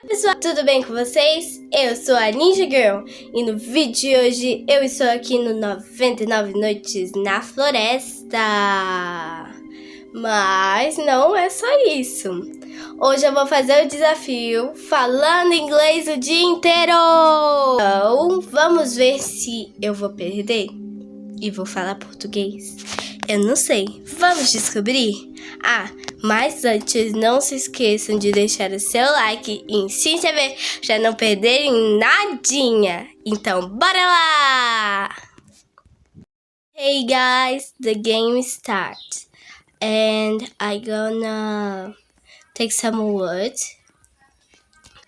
Pessoal, tudo bem com vocês? Eu sou a Ninja Girl e no vídeo de hoje eu estou aqui no 99 Noites na Floresta. Mas não é só isso. Hoje eu vou fazer o desafio falando inglês o dia inteiro. Então, vamos ver se eu vou perder e vou falar português. Eu não sei. Vamos descobrir? Mas antes, não se esqueçam de deixar o seu like e se inscrever para não perderem nadinha. Então, bora lá! Hey guys, the game starts. And I gonna take some words.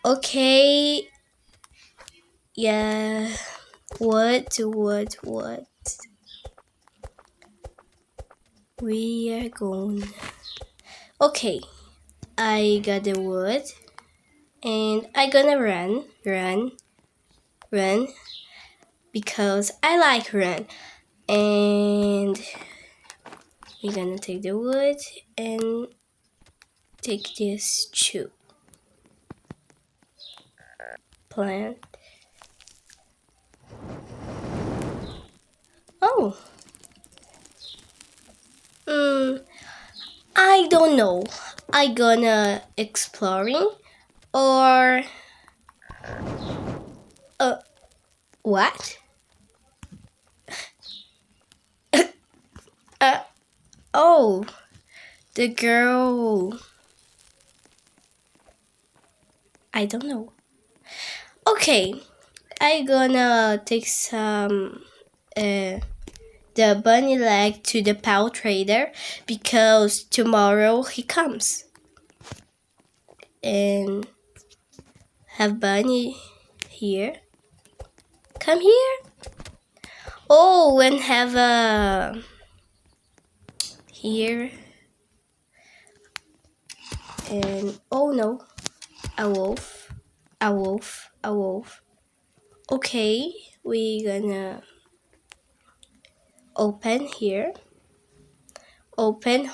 Okay. Yeah. What? We are going. Okay, I got the word, and I gonna run, because I like run. And we're gonna take the wood and take this shoe. Plant. Oh. I don't know. I gonna exploring or what? Oh, the girl. I don't know. Okay, I gonna take some the bunny leg to the pal trader because tomorrow he comes. And have bunny here. Come here. Oh, and have a here. And oh no, a wolf. Okay, we gonna open here. Open.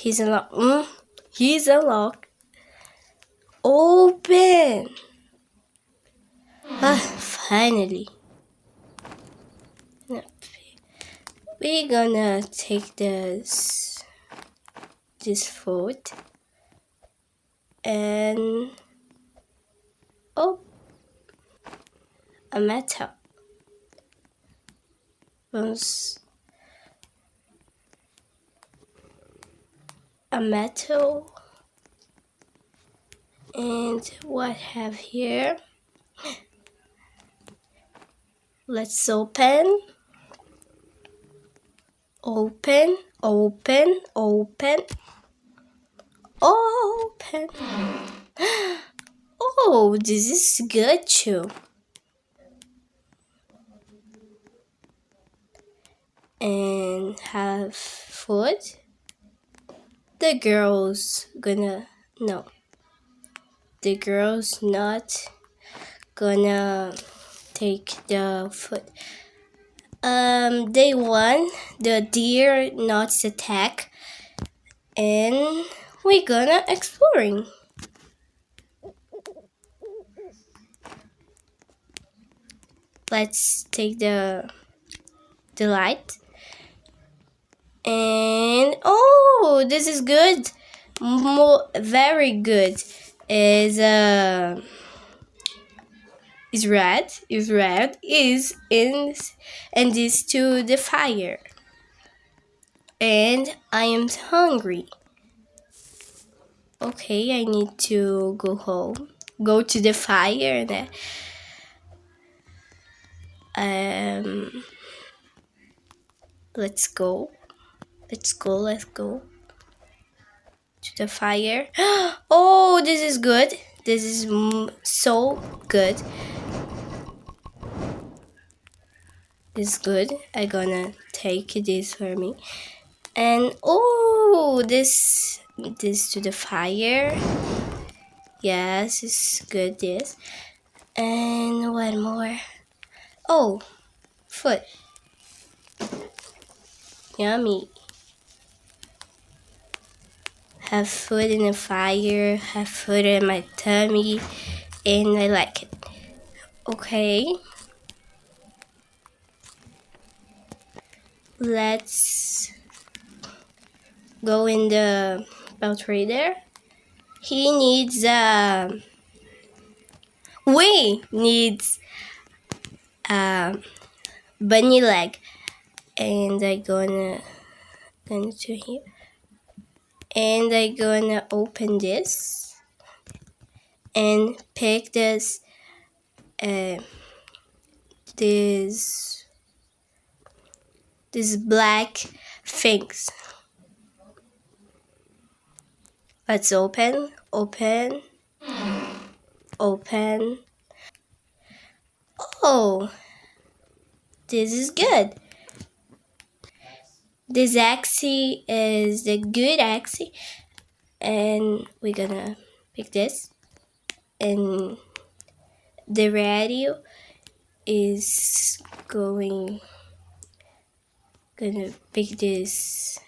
He's unlocked. He's unlocked. Open. Finally. We're gonna take this food and a metal. A metal. And what have here? Let's open. Open. Oh, this is good too. And have food. The girl's not gonna take the food. They won. The deer not attack, and we're gonna exploring. Let's take the light. And oh, this is good. Very good. Is red. Is in and is to the fire. And I am hungry. Okay, I need to go home. Go to the fire. Let's go to the fire. Oh, this is good. This is so good. This is good. I gonna take this for me. And oh, this to the fire. Yes, it's good. This. And one more. Oh, food. Yummy. have food in the fire, have food in my tummy, and I like it. Okay. Let's go in the bell trader. He needs we needs a bunny leg, and I gonna to here, and I gonna open this and pick this this black things. Let's open. Oh, this is good. This axis is the good axis, and we're gonna pick this, and the radio is gonna pick this.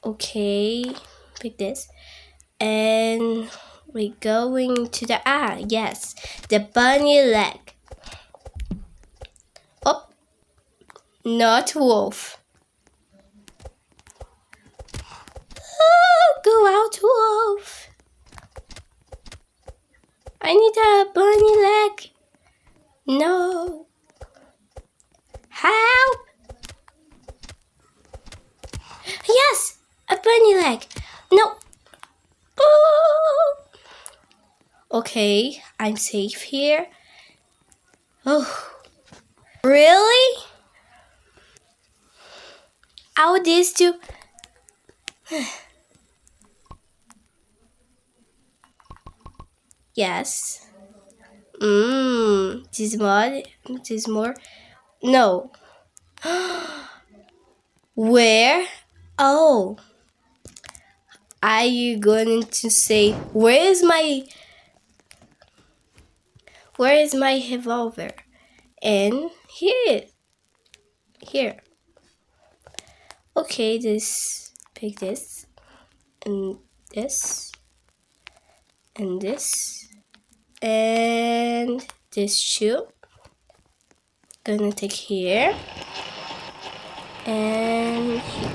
Okay, pick this, and we're going to the yes, the bunny leg. Oh, not wolf. Oh, go out, wolf. I need a bunny leg. No. Help. Yes, a bunny leg. No. Oh. Okay, I'm safe here. Oh, really? How these two? Yes. This more. No. Where? Oh. Are you going to say, where is my revolver? And here. Okay, pick this, and this, and this, and this shoe. Gonna take here, and here.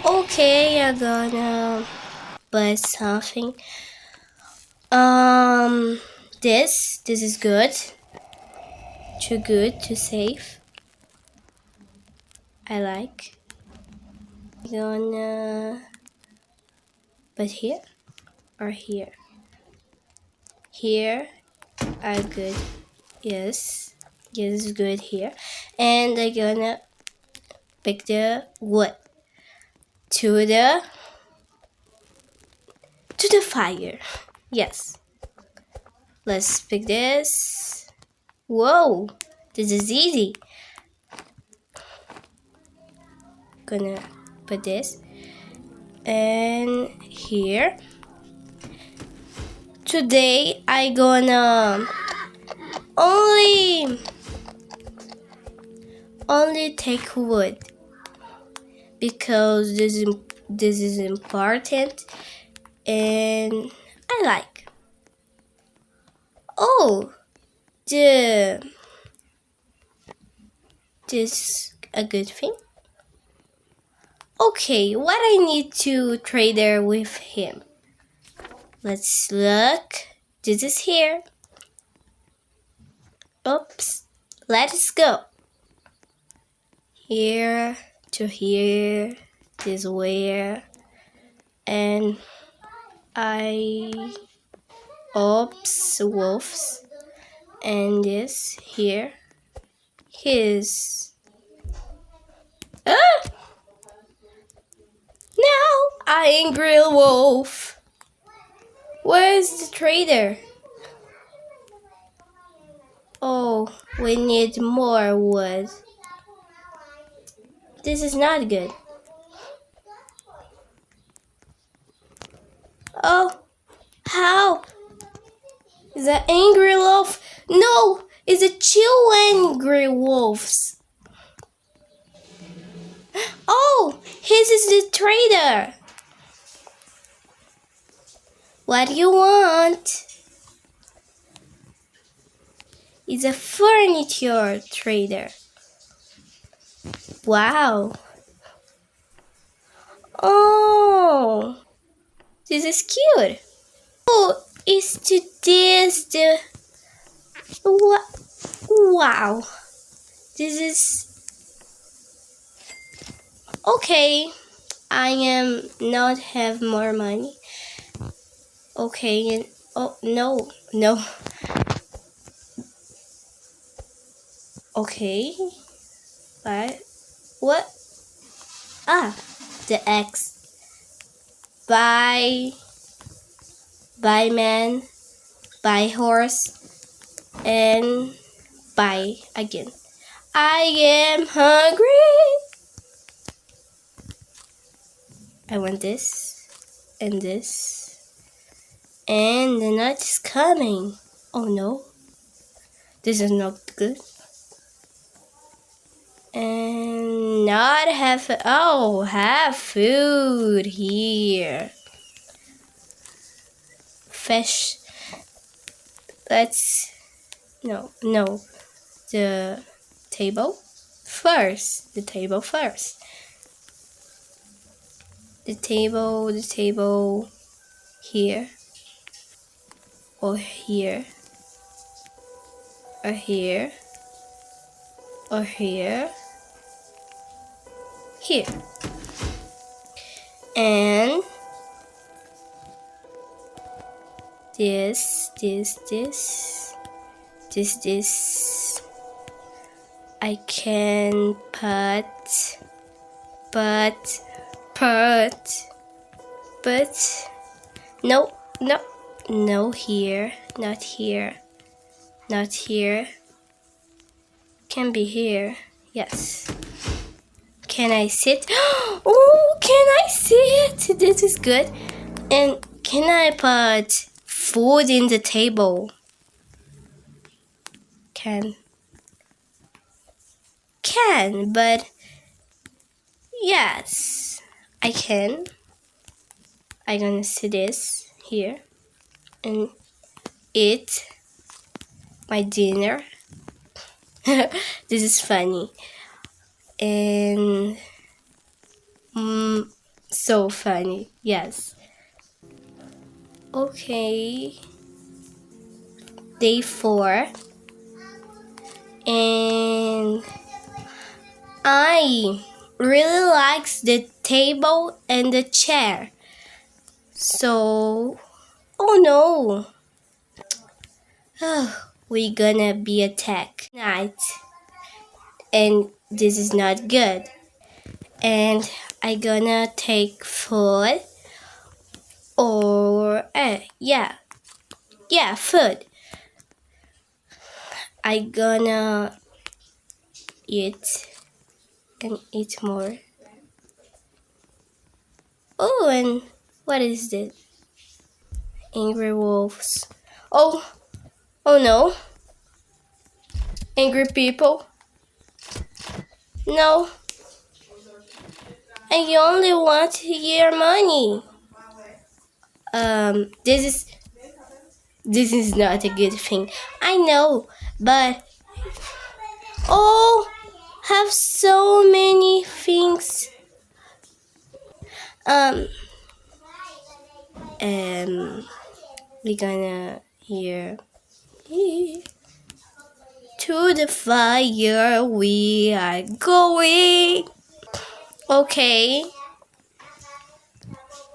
Okay, I'm gonna buy something. This is good. Too good, too safe. I like. Gonna put here or here. Here are good. Yes, good here. And I'm gonna pick the wood to the fire. Yes. Let's pick this. Whoa, this is easy. Gonna put this and here. Today I gonna only take wood because this is important and I like. Oh, this a good thing. Okay, what I need to trade there with him? Let's look. This is here. Oops. Let's go. Here to here. This where. And oops, wolves. And this here. His. Ah! No, angry wolf. Where's the trader? Oh, we need more wood. This is not good. Oh, how? Is that angry wolf? No, it's a chill angry wolves. Oh, his is the trader. What do you want? It's a furniture trader. Wow. Oh, this is cute. Oh, is to this the... Wow. This is... Okay. I am not have more money. Okay, and oh no. Okay, but what? Ah, the X. Buy man, buy horse, and buy again. I am hungry. I want this and this. And the night is coming. Oh no. This is not good. And not have... Oh, have food here. Fish. Let's... No. The table first. The table first. The table here. Or here. Or here. Or here. Here. And this. I can put no here, not here, not here. Can be here. Yes. Can I sit? Oh, can I sit? This is good. And can I put food in the table? Can, but yes, I can. I'm gonna sit this here and eat my dinner. This is funny and so funny. Yes. Okay. Day 4. And I really likes the table and the chair. So, oh no. We're gonna be attacked tonight. And this is not good. And I gonna take food or food. I gonna eat and eat more. Oh, and what is this? Angry wolves. Oh no. Angry people. No. I only want your money. This is not a good thing. I know, but have so many things. We're gonna here to the fire. We are going. Okay,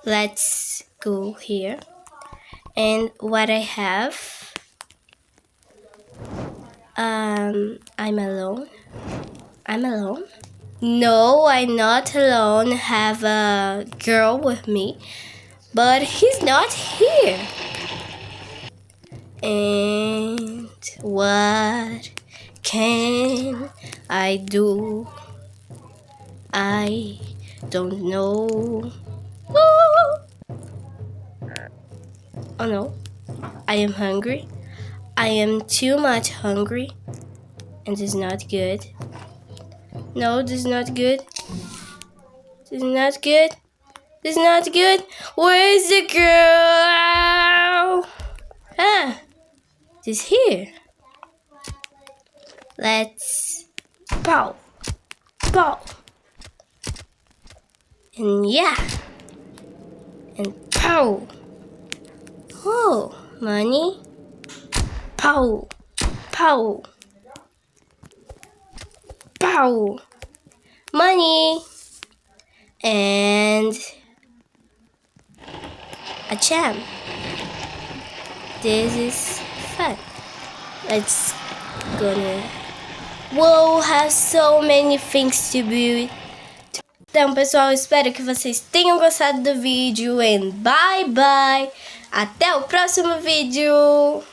let's go here. And what I have, I'm alone. No, I'm not alone. Have a girl with me, but he's not here. And what can I do? I don't know. Oh no, I am hungry. I am too much hungry, and this is not good. No, this is not good. This is not good. It's not good. Where's the girl? Ah, she's here. Let's pow, pow, and yeah, and pow. Oh, money. Pow, pow, pow. Money. And a jam. This is fun. Let's gonna. We'll have so many things to do. Então, pessoal, espero que vocês tenham gostado do vídeo. And bye bye. Até o próximo vídeo.